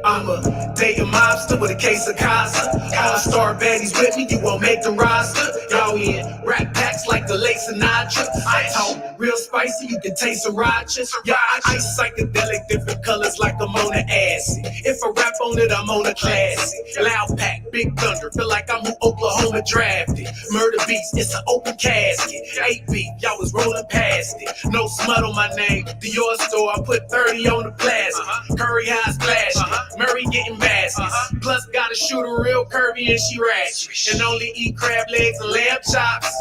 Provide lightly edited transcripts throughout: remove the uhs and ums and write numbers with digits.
I'm a dating mobster with a case of Casa. All-star baddies with me, you won't make the roster. Y'all in rap packs like the late Sinatra. I talk real spicy, you can taste sriracha. Yeah, I ice psychedelic, different colors like I'm on an acid. If I rap on it, I'm on a classic. Loud pack, big thunder, feel like I'm who Oklahoma drafted. Murder beats, it's an open casket. 8 beat, y'all was rolling past it. No smut on my name. Dior store, I put 30 on the plastic. Curry eyes flashing, Murray getting baskets. Plus got a shooter real curvy and she ratchet. And only eat crab legs and lamb chops.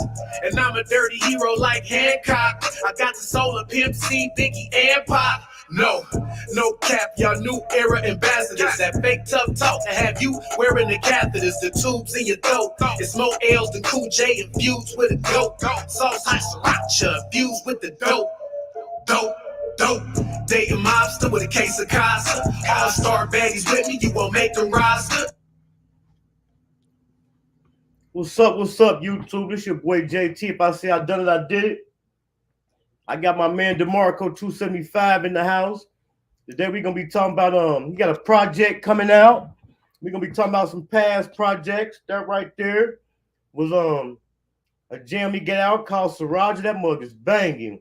And I'm a dirty hero like Hancock. I got the soul of Pimp C, Biggie, and Pop. No cap, y'all new era ambassadors. That fake tough talk to have you wearing the catheters, the tubes in your throat. It's more L's than Cool J infused with a dope. Sauce hot sriracha infused with the dope. Dating mobster with a case of Casa. All-star baddies with me, you won't make the roster. What's up, YouTube? This your boy JT. If I say I done it, I did it. I got my man DeMarco 275 in the house. Today we're gonna be talking about he got a project coming out. We're gonna be talking about some past projects. That right there was a jam he get out called Sriracha. That mug is banging.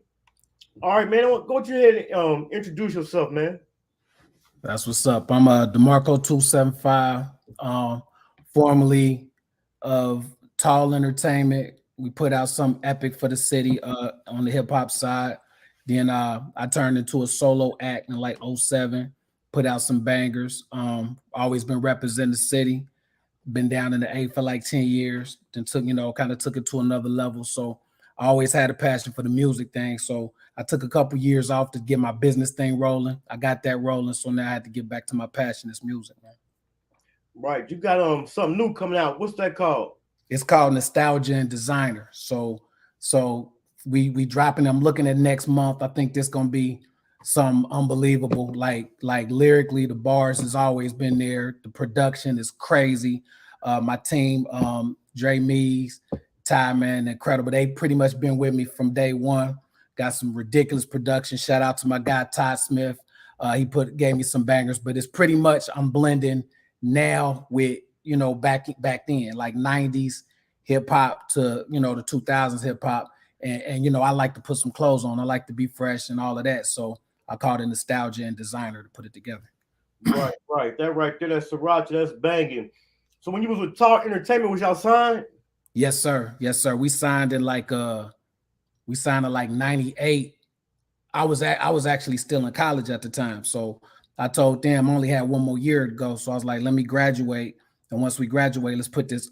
All right, man. Go ahead and introduce yourself, man. That's what's up. I'm DeMarco 275, formerly of Tall Entertainment. We put out some epic for the city on the hip hop side. Then I turned into a solo act in like 07, put out some bangers. Always been representing the city. Been down in the A for like 10 years. Then kind of took it to another level. So I always had a passion for the music thing. So I took a couple years off to get my business thing rolling. I got that rolling. So now I had to get back to my passion, it's music, man. Right. You got something new coming out. What's that called? It's called Nostalgia and Designer. So we dropping. I'm looking at next month. I think this gonna be some unbelievable. Like lyrically, the bars has always been there. The production is crazy. My team, Dre Mees, Ty, man, incredible. They pretty much been with me from day one. Got some ridiculous production. Shout out to my guy Todd Smith. He gave me some bangers, but it's pretty much I'm blending now with back then, like 90s hip hop to the 2000s hip hop. And I like to put some clothes on. I like to be fresh and all of that. So I called it Nostalgia and Designer to put it together. Right. That right there, that's Sriracha, that's banging. So when you was with Tall Entertainment, was y'all signed? Yes, sir. We signed in like 98. I was actually still in college at the time. So I told them I only had one more year to go. So I was like, let me graduate. And once we graduate,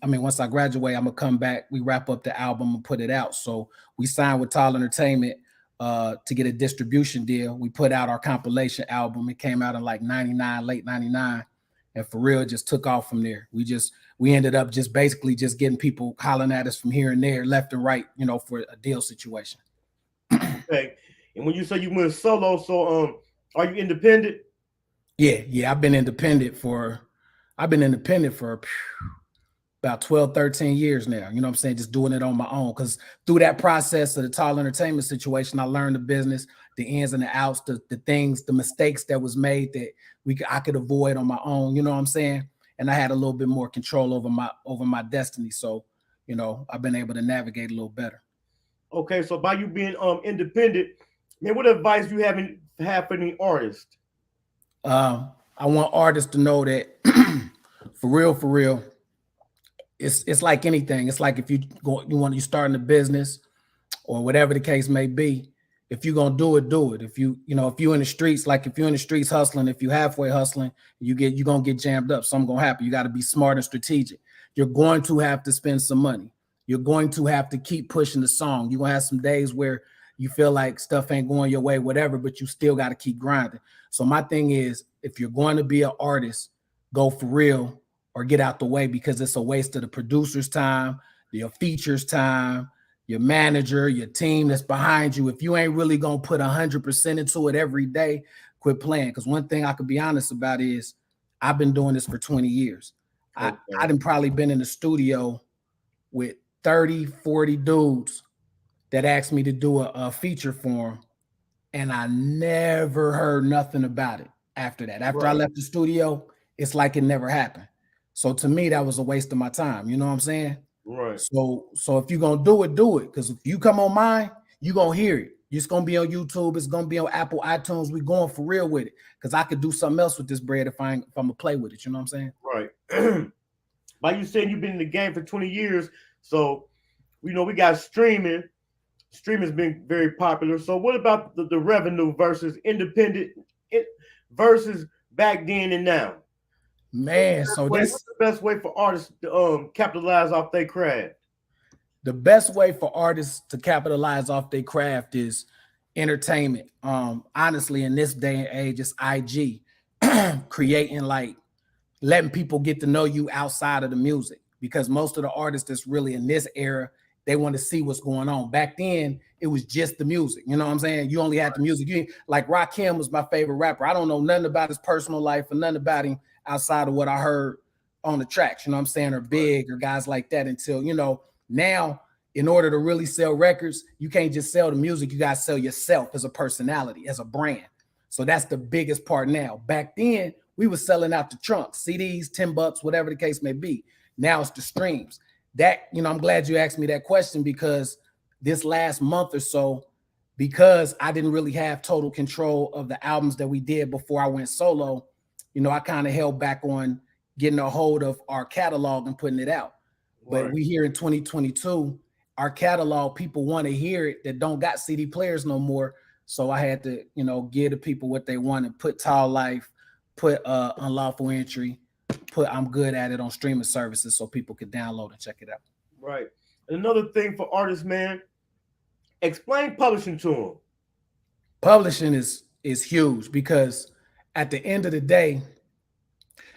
once I graduate, I'm gonna come back. We wrap up the album and put it out. So we signed with Tall Entertainment to get a distribution deal. We put out our compilation album. It came out in like 99, late 99. And for real, just took off from there. We ended up just basically just getting people hollering at us from here and there, left and right, for a deal situation. Okay. And when you say you went solo, so are you independent? Yeah. I've been independent for about 12, 13 years now. You know what I'm saying? Just doing it on my own. Because through that process of the Tall Entertainment situation, I learned the business, the ins and the outs, the things, the mistakes that was made that I could avoid on my own. You know what I'm saying? And I had a little bit more control over my destiny. So, I've been able to navigate a little better. Okay, so by you being independent, man, what advice do you have for any artist? I want artists to know that for real, it's like anything. It's like if you starting a business or whatever the case may be. If you're gonna do it. If you're in the streets, hustling, if you halfway hustling, you're gonna get jammed up. Something gonna happen. You got to be smart and strategic. You're going to have to spend some money. You're going to have to keep pushing the song. You're gonna have some days where you feel like stuff ain't going your way, whatever, but you still got to keep grinding. So my thing is, if you're going to be an artist, go for real or get out the way, because it's a waste of the producer's time, your features time, your manager, your team that's behind you. If you ain't really going to put 100% into it every day, quit playing. Because one thing I could be honest about is I've been doing this for 20 years. Okay. I done probably been in the studio with 30, 40 dudes that asked me to do a feature for them, and I never heard nothing about it after that. After I left the studio, it's like it never happened. So to me, that was a waste of my time. You know what I'm saying? Right. So if you're gonna do it, do it. Because if you come on mine, you're gonna hear it. It's gonna be on YouTube, it's gonna be on Apple, iTunes. We going for real with it. Because I could do something else with this bread if I'm gonna play with it. You know what I'm saying? Right. By you saying you've been in the game for 20 years, so we got streaming. Streaming's been very popular. So what about the revenue versus independent versus back then and now? Man, so What's the best way for artists to capitalize off their craft? The best way for artists to capitalize off their craft is entertainment. Honestly, in this day and age, it's IG creating, like, letting people get to know you outside of the music, because most of the artists that's really in this era, they want to see what's going on. Back then, it was just the music. You know what I'm saying? You only had the music. Like Rakim was my favorite rapper. I don't know nothing about his personal life or nothing about him outside of what I heard on the tracks, you know what I'm saying, or Big or guys like that, until, now in order to really sell records, you can't just sell the music. You got to sell yourself as a personality, as a brand. So that's the biggest part now. Back then, we were selling out the trunks, CDs, $10, whatever the case may be. Now it's the streams. That, I'm glad you asked me that question, because this last month or so, because I didn't really have total control of the albums that we did before I went solo, I kind of held back on getting a hold of our catalog and putting it out. But we here in 2022, our catalog, people want to hear it that don't got CD players no more. So I had to, give the people what they want and put Tall Life, put Unlawful Entry, put I'm Good At It on streaming services so people could download and check it out. Right. Another thing for artists, man, explain publishing to them. Publishing is huge, because at the end of the day,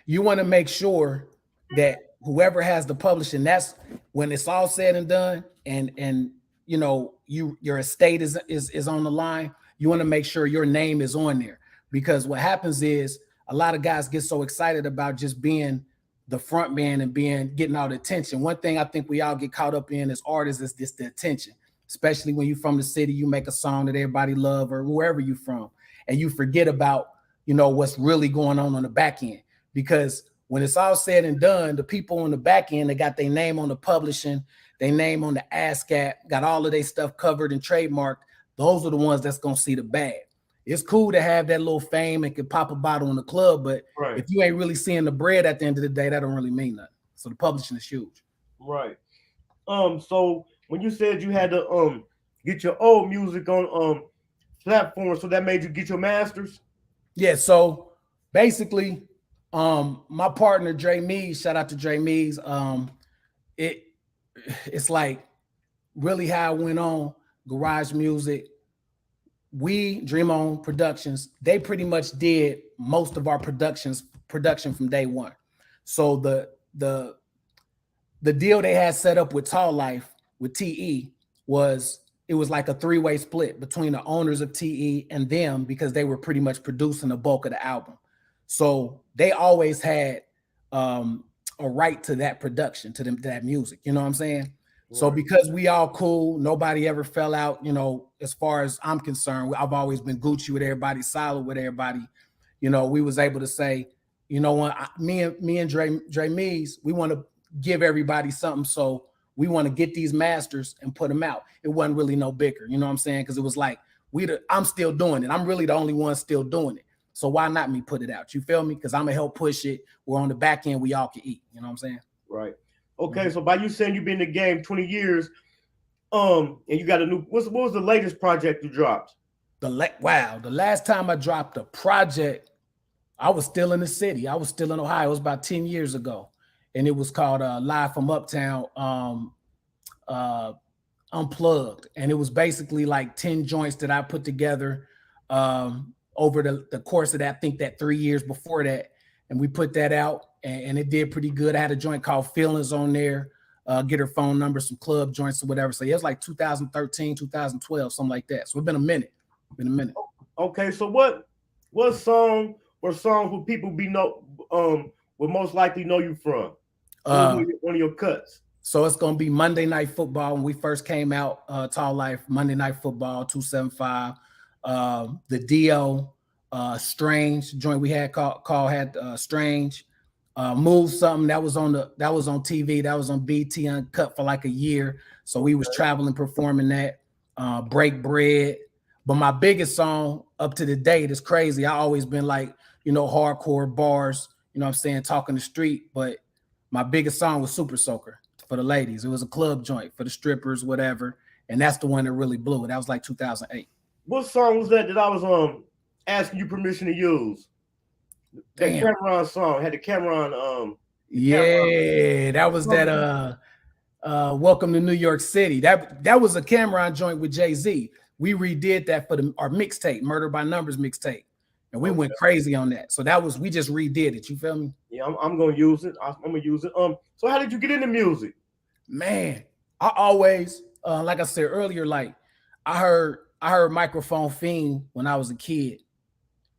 you want to make sure that whoever has the publishing, that's when it's all said and done, and your estate is on the line, you want to make sure your name is on there. Because what happens is a lot of guys get so excited about just being the front man and getting all the attention. One thing I think we all get caught up in as artists is just the attention, especially when you're from the city, you make a song that everybody love, or wherever you're from, and you forget about, what's really going on the back end. Because when it's all said and done, the people on the back end, they got their name on the publishing, their name on the ASCAP, got all of their stuff covered and trademarked. Those are the ones that's going to see the bag. It's cool to have that little fame and can pop a bottle in the club, but if you ain't really seeing the bread at the end of the day, that don't really mean nothing. So the publishing is huge. Right. So when you said you had to get your old music on platforms, so that made you get your masters? Yeah, so basically, my partner Dre Mees, shout out to Dre Mees, it's like really how it went on. Garage Music, we Dream On Productions, they pretty much did most of our production from day one. So the deal they had set up with Tall Life with TE was, it was like a three-way split between the owners of TE and them, because they were pretty much producing the bulk of the album. So they always had a right to that production, to that music. You know what I'm saying? Right. So because we all cool, nobody ever fell out, as far as I'm concerned. I've always been Gucci with everybody, solid with everybody. We was able to say, me and Dre Mees, we want to give everybody something. So we want to get these masters and put them out. It wasn't really no bicker, you know what I'm saying? Because it was like, I'm still doing it. I'm really the only one still doing it. So why not me put it out? You feel me? Because I'm going to help push it. We're on the back end, we all can eat. You know what I'm saying? Right. Okay, so by you saying you've been in the game 20 years, and you got a new, what was the latest project you dropped? The last time I dropped a project, I was still in the city. I was still in Ohio. It was about 10 years ago. And it was called Live from Uptown Unplugged. And it was basically like 10 joints that I put together over the course of that, I think that 3 years before that. And we put that out, and it did pretty good. I had a joint called Feelings on there, Get Her Phone Number, some club joints or whatever. So it was like 2013, 2012, something like that. So it's been a minute. Okay, so what song or songs would people would most likely know you from? One of your cuts. So it's gonna be Monday Night Football. When we first came out, Tall Life, Monday Night Football, 275. The Dio, Strange joint we had called Strange. Move Something that was on TV, that was on BT Uncut for like a year. So we was traveling, performing that. Break Bread. But my biggest song up to the date is Crazy. I always been like, hardcore bars, you know what I'm saying, talking the street. But my biggest song was Super Soaker for the ladies. It was a club joint for the strippers, whatever. And that's the one that really blew. That was like 2008. What song was that I was asking you permission to use? That Cameron song had the Cameron Cameron. That was that Welcome to New York City. That was a Cameron joint with Jay-Z. We redid that for our mixtape, Murder by Numbers mixtape. And we went crazy on that. So we just redid it. You feel me? Yeah, I'm gonna use it. I'm gonna use it. So how did you get into music? Man, I always like I said earlier, like I heard Microphone Fiend when I was a kid,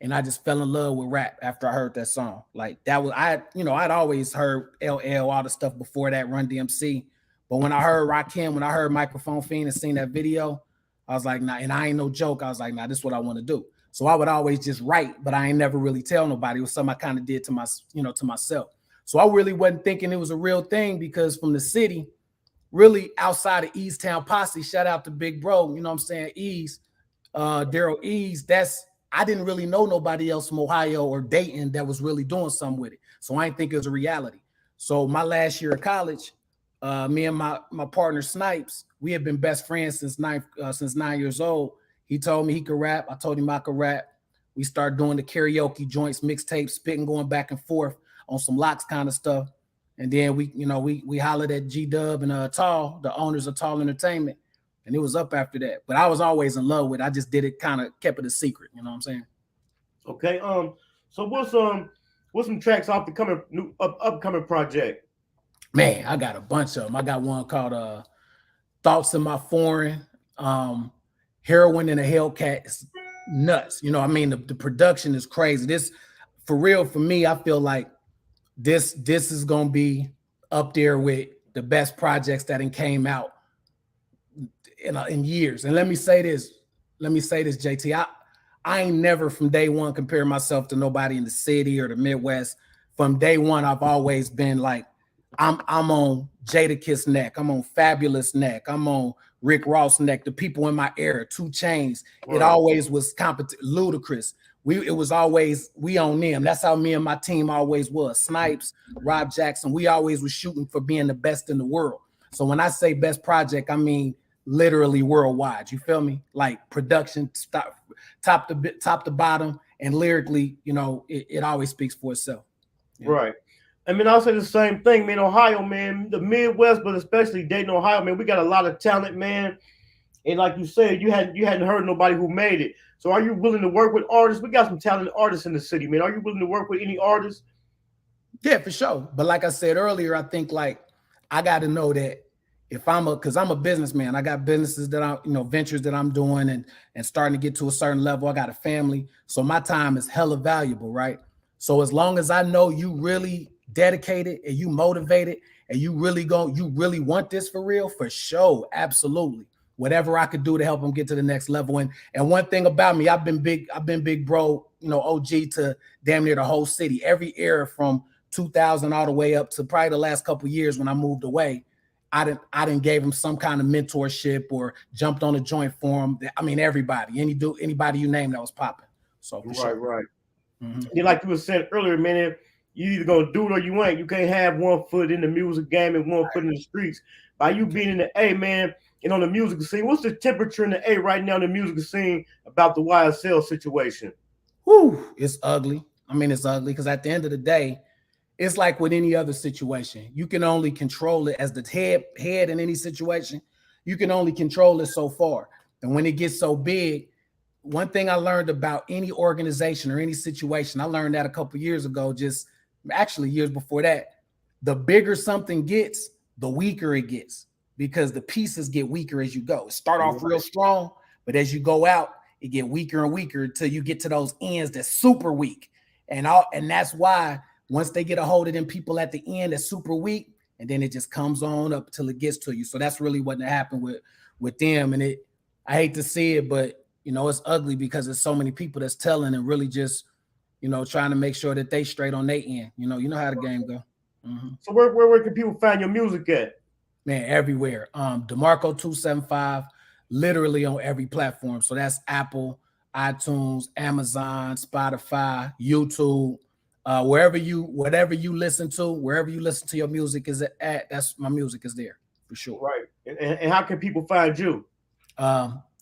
and I just fell in love with rap after I heard that song. Like that was I'd always heard LL, all the stuff before that, Run DMC. But when I heard Rakim, when I heard Microphone Fiend and seen that video, I was like, nah, and I ain't no joke. I was like, nah, this is what I want to do. So I would always just write, but I ain't never really tell nobody. It was something I kind of did to myself. So I really wasn't thinking it was a real thing, because from the city, really outside of East Town Posse, shout out to Big Bro, you know what I'm saying, Ease, Daryl Ease, I didn't really know nobody else from Ohio or Dayton that was really doing something with it. So I didn't think it was a reality. So my last year of college, me and my partner Snipes, we had been best friends since 9 years old. He told me he could rap. I told him I could rap. We started doing the karaoke joints, mixtapes, spitting, going back and forth on some locks kind of stuff. And then we hollered at G-Dub and Tall, the owners of Tall Entertainment, and it was up after that. But I was always in love with it. I just did it, kind of kept it a secret. You know what I'm saying? Okay. So what's some tracks off the upcoming project? Man, I got a bunch of them. I got one called Thoughts in My Foreign. Heroin in a Hellcat is nuts. You know, I mean, the production is crazy. This, for real, for me, I feel like this is gonna be up there with the best projects that came out in years. And let me say this, JT. I ain't never from day one compared myself to nobody in the city or the Midwest. From day one, I've always been like, I'm on Jadakiss neck. I'm on Fabulous neck. I'm on Rick Ross neck. The people in my era, 2 Chainz. Right. It always was Ludacris. It was always we on them. That's how me and my team always was. Snipes, Rob Jackson. We always was shooting for being the best in the world. So when I say best project, I mean literally worldwide. You feel me? Like production, top to bottom, and lyrically, it always speaks for itself. Yeah. Right. I mean, I'll say the same thing, man. Ohio, man, the Midwest, but especially Dayton, Ohio, man, we got a lot of talent, man. And like you said, you hadn't heard nobody who made it. So are you willing to work with artists? We got some talented artists in the city, man. Are you willing to work with any artists? Yeah, for sure. But like I said earlier, I think like I got to know that if because I'm a businessman, I got businesses that ventures that I'm doing and starting to get to a certain level. I got a family. So my time is hella valuable, right? So as long as I know you really dedicated and you motivated and you really want this for real, for sure, absolutely. Whatever I could do to help them get to the next level. And one thing about me, I've been big bro, OG to damn near the whole city. Every era from 2000 all the way up to probably the last couple of years when I moved away, I didn't gave him some kind of mentorship or jumped on a joint for him. I mean, everybody, anybody you name that was popping. So for sure. Right. Mm-hmm. Like you were saying earlier, man, you either gonna do it or you ain't. You can't have one foot in the music game and one foot in the streets. By you being in the A, man, and on the music scene, what's the temperature in the A right now in the music scene about the YSL situation? Whew, it's ugly. I mean, it's ugly because at the end of the day, it's like with any other situation. You can only control it as the head in any situation. You can only control it so far. And when it gets so big, one thing I learned about any organization or any situation, I learned that a couple years ago, just actually years before that, the bigger something gets, the weaker it gets because the pieces get weaker as you go. It start off real strong, but as you go out, it get weaker and weaker until you get to those ends that's super weak. And that's why once they get a hold of them people at the end that's super weak, and then it just comes on up till it gets to you. So that's really what happened with them. And I hate to see it, but it's ugly because there's so many people that's telling and really just trying to make sure that they straight on their end. You know how the game go. So where can people find your music at? Man, everywhere. DeMarco 275, literally on every platform. So that's Apple, iTunes, Amazon, Spotify, YouTube, whatever you listen to, wherever you listen to your music is at, that's my music is there for sure. Right. And how can people find you?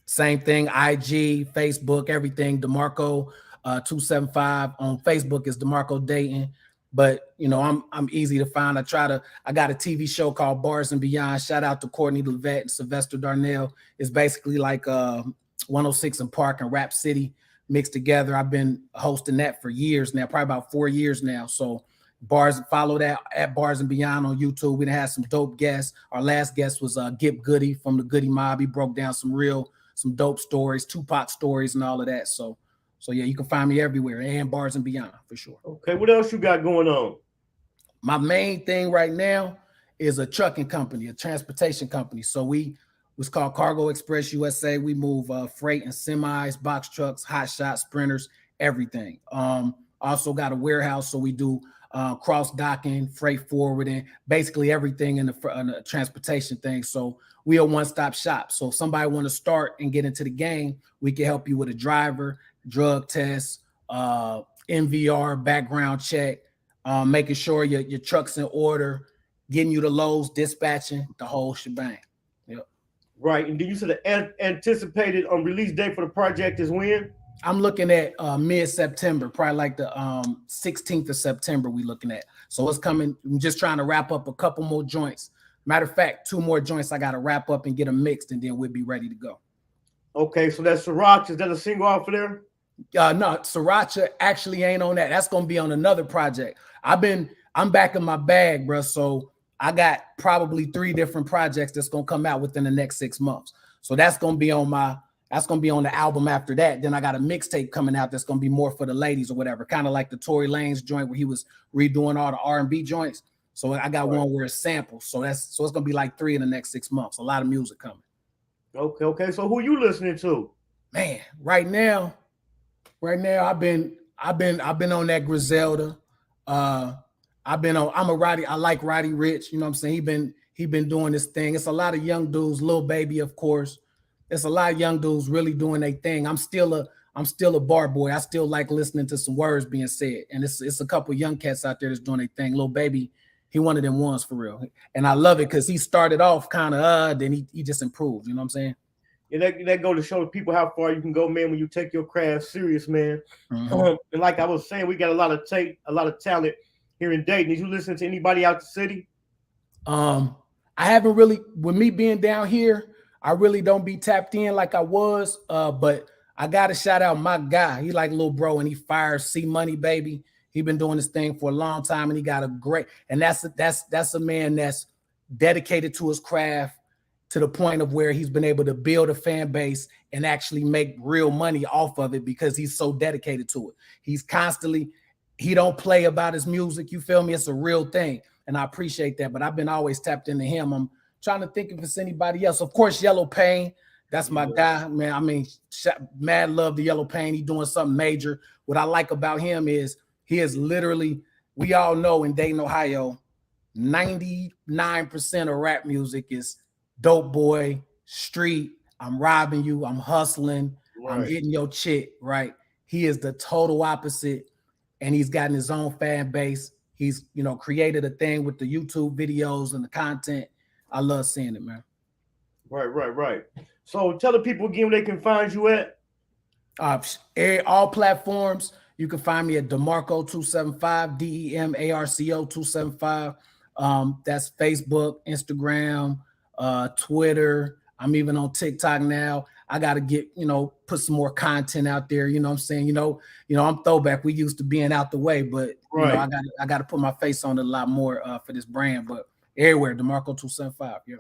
Same thing, IG, Facebook, everything. DeMarco 275 on Facebook is DeMarco Dayton. But I'm easy to find. I got a TV show called Bars and Beyond. Shout out to Courtney Levette and Sylvester Darnell. It's basically like 106 and Park and Rap City mixed together. I've been hosting that for years now, probably about 4 years now. So follow that at Bars and Beyond on YouTube. We had some dope guests. Our last guest was Gip Goody from the Goody Mob. He broke down some dope stories, Tupac stories and all of that. So yeah, you can find me everywhere and Bars and Beyond for sure. Okay, what else you got going on? My main thing right now is a trucking company, a transportation company. So it's called Cargo Express USA. We move freight and semis, box trucks, hot shots, sprinters, everything. Also got a warehouse, so we do cross docking, freight forwarding, basically everything in the transportation thing. So we are one-stop shop. So if somebody want to start and get into the game, we can help you with a driver, drug test, MVR, background check, making sure your truck's in order, getting you the loads, dispatching, the whole shebang. Yep. Right. And then you said the anticipated release date for the project is when? I'm looking at mid-September, probably like the 16th of September we're looking at. So it's coming. I'm just trying to wrap up a couple more joints. Matter of fact, 2 more joints I got to wrap up and get them mixed, and then we'll be ready to go. Okay, so that's Sriracha. Is that a single off of there? No, Sriracha actually ain't on that. That's gonna be on another project. I'm back in my bag, bro. So I got probably 3 different projects that's gonna come out within the next 6 months. So that's gonna be on the album after that. Then I got a mixtape coming out that's gonna be more for the ladies or whatever, kind of like the Tory Lanez joint where he was redoing all the R&B joints. So I got one where it's samples. So it's gonna be like 3 in the next 6 months. A lot of music coming. Okay. So who you listening to? Man, right now, I've been on that Griselda. I'm a Roddy. I like Roddy Ricch. You know what I'm saying? He been doing this thing. It's a lot of young dudes, Lil Baby, of course. It's a lot of young dudes really doing their thing. I'm still a bar boy. I still like listening to some words being said. And it's a couple young cats out there that's doing their thing. Lil Baby, he one of them ones for real. And I love it because he started off kind of then he just improved. You know what I'm saying? And that go to show people how far you can go, man, when you take your craft serious, man. And like I was saying, we got a lot of talent here in Dayton. Did you listen to anybody out the city? I haven't really, with me being down here, I really don't be tapped in like I was. But I gotta shout out my guy. He like little bro, and he fires C Money, baby. He been doing this thing for a long time, and he got a great, and that's a man that's dedicated to his craft, to the point of where he's been able to build a fan base and actually make real money off of it because he's so dedicated to it. He don't play about his music. You feel me? It's a real thing. And I appreciate that. But I've been always tapped into him. I'm trying to think if it's anybody else. Of course, Yellow Pain. That's my guy, man. I mean, mad love to Yellow Pain. He's doing something major. What I like about him is he is literally, we all know in Dayton, Ohio, 99% of rap music is dope boy, street, I'm robbing you, I'm hustling, right. I'm hitting your chick, right? He is the total opposite, and he's gotten his own fan base. He's, created a thing with the YouTube videos and the content. I love seeing it, man. Right. So tell the people again where they can find you at. All platforms. You can find me at DeMarco 275, DEMARCO 275. That's Facebook, Instagram, Twitter. I'm even on TikTok now. I got to get, put some more content out there. You know what I'm saying? I'm throwback. We used to being out the way, but right. I got to put my face on it a lot more for this brand. But everywhere, DeMarco 275. Yeah.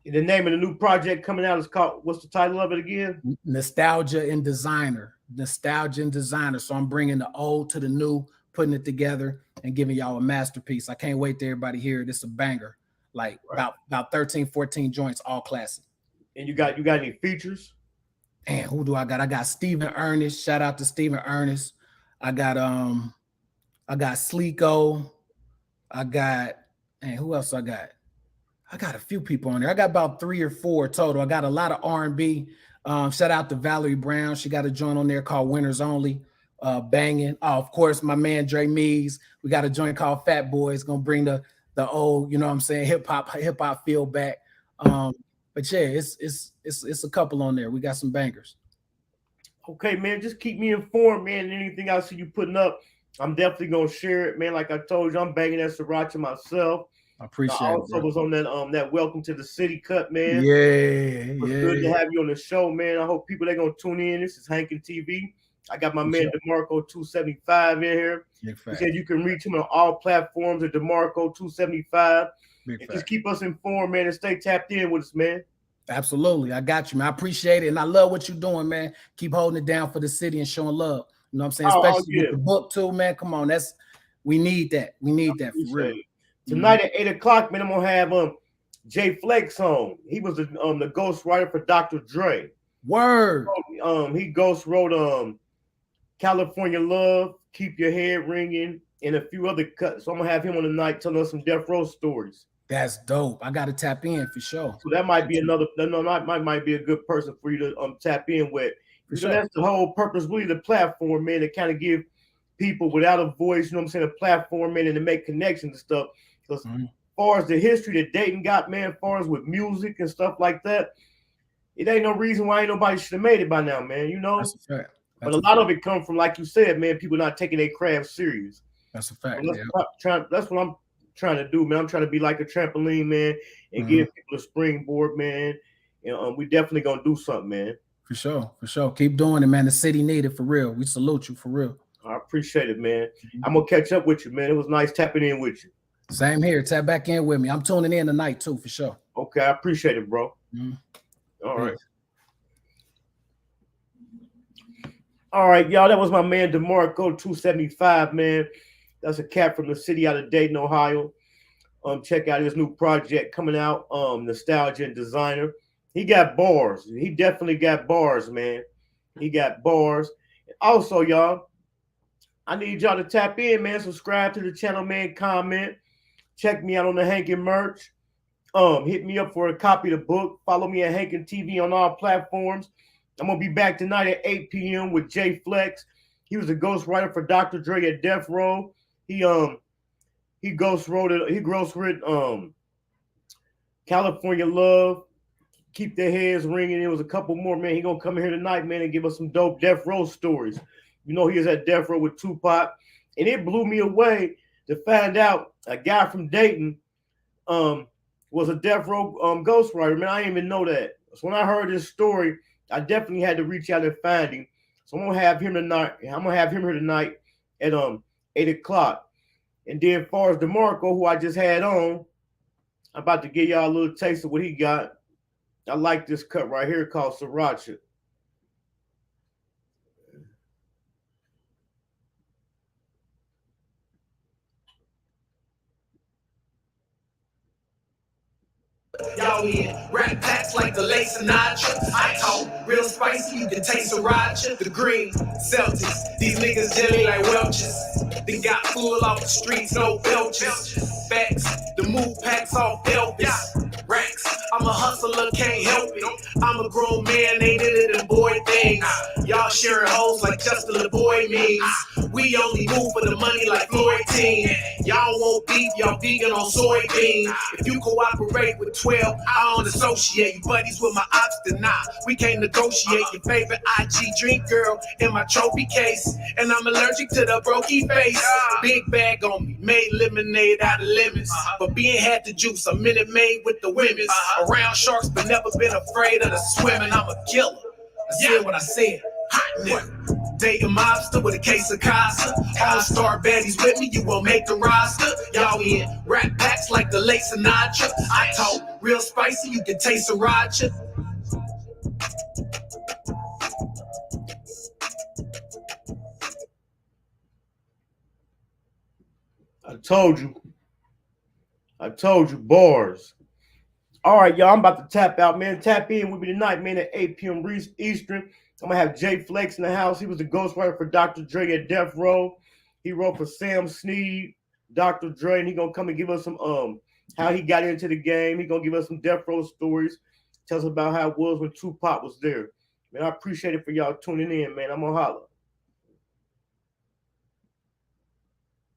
The name of the new project coming out is called, what's the title of it again? Nostalgia and Designer. So I'm bringing the old to the new, putting it together and giving y'all a masterpiece. I can't wait to everybody hear it. It's a banger. Like right. about 13, 14 joints, all classic. And you got any features? And who do I got? I got Stephen Ernest. Shout out to Stephen Ernest. I got Sleeko. I got, and who else I got? I got a few people on there. I got about 3 or 4 total. I got a lot of R&B. Shout out to Valerie Brown. She got a joint on there called Winners Only. Banging. Oh, of course, my man Dre Mees. We got a joint called Fat Boys. Gonna bring the old, you know what I'm saying, hip hop feel back. But yeah, it's a couple on there. We got some bangers. Okay, man, just keep me informed, man. Anything I see you putting up, I'm definitely gonna share it, man. Like I told you, I'm banging that sriracha myself. I appreciate I it. also was on that Welcome to the City cut, man. Yeah, It's good to have you on the show, man. I hope people they're gonna tune in. This is Hankin TV. I got my man DeMarco 275 in here. He said you can reach him on all platforms at DeMarco 275. And just keep us informed, man, and stay tapped in with us, man. Absolutely. I got you, man. I appreciate it. And I love what you're doing, man. Keep holding it down for the city and showing love. You know what I'm saying? Especially with the book, too, man. Come on. We need that. We need that for real. Tonight at 8 o'clock, man, I'm gonna have Jay Flex on. He was the ghost writer for Dr. Dre. Word. He ghost wrote California Love, Keep Your Head Ringing, and a few other cuts. So I'm gonna have him on tonight telling us some death row stories. That's dope. I gotta tap in for sure. So that might be might be a good person for you to tap in with. So that's the whole purpose, really, the platform, man, to kind of give people without a voice, you know what I'm saying, a platform, man, and to make connections and stuff. Because as far as the history that Dayton got, man, as far as with music and stuff like that, it ain't no reason why ain't nobody should have made it by now, man. You know. That's a fact. But a lot of it comes from, like you said, man, people not taking their craft serious. That's a fact. That's what I'm trying to do, man. I'm trying to be like a trampoline, man, and give people a springboard, man. And we definitely gonna do something, man. For sure, for sure. Keep doing it, man. The city need it for real. We salute you for real. I appreciate it, man. I'm gonna catch up with you, man. It was nice tapping in with you. Same here. Tap back in with me. I'm tuning in tonight too, for sure. Okay, I appreciate it, bro. All right. All right, y'all. That was my man DeMarco 275, man. That's a cat from the city out of Dayton, Ohio. Check out his new project coming out, Nostalgia and Designer. He got bars. He definitely got bars, man. He got bars. Also, y'all, I need y'all to tap in, man. Subscribe to the channel, man. Comment. Check me out on the Hankin merch. Hit me up for a copy of the book. Follow me at Hankin TV on all platforms. I'm gonna be back tonight at 8 p.m. with Jay Flex. He was a ghostwriter for Dr. Dre at Death Row. He ghostwrote California Love, Keep Their Heads Ringing. There was a couple more, man. He gonna come in here tonight, man, and give us some dope Death Row stories. You know, he was at Death Row with Tupac, and it blew me away to find out a guy from Dayton was a Death Row ghostwriter. Man, I didn't even know that. So when I heard this story, I definitely had to reach out and find him. So I'm gonna have him tonight. I'm gonna have him here tonight at 8 o'clock. And then, as far as DeMarco, who I just had on, I'm about to give y'all a little taste of what he got. I like this cut right here called Sriracha. Y'all in rap packs like the late Sinatra. I talk real spicy, you can taste sriracha. The green Celtics, these niggas jelly like Welch's. They got full off the streets, no belches. Facts, the move packs off Elvis. Racks, I'm a hustler, can't help it. I'm a grown man, ain't into them boy things. Y'all sharing hoes like Justin the boy means. We only move for the money like Floyd team. Y'all won't beef, y'all vegan on soybeans. If you cooperate with 12, I don't associate. You buddies with my ops, then nah, we can't negotiate. Your favorite IG drink girl in my trophy case. And I'm allergic to the brokey face. Big bag on me, made lemonade out of lemons. But being had the juice, a minute made with the women's. Around sharks, but never been afraid of the swimming. I'm a killer. I said what I said. Hot nigga. Dating mobster with a case of Casa. All-star baddies with me, you won't make the roster. Y'all in rap packs like the late Sinatra. I talk real spicy, you can taste sriracha. I told you, bars. All right, y'all. I'm about to tap out, man. Tap in with me tonight, man, at 8 p.m. Eastern. I'm gonna have Jay Flex in the house. He was the ghostwriter for Dr. Dre at Death Row. He wrote for Sam Snead, Dr. Dre, and he gonna come and give us some how he got into the game. He gonna give us some Death Row stories. Tell us about how it was when Tupac was there. Man, I appreciate it for y'all tuning in, man. I'm gonna holler.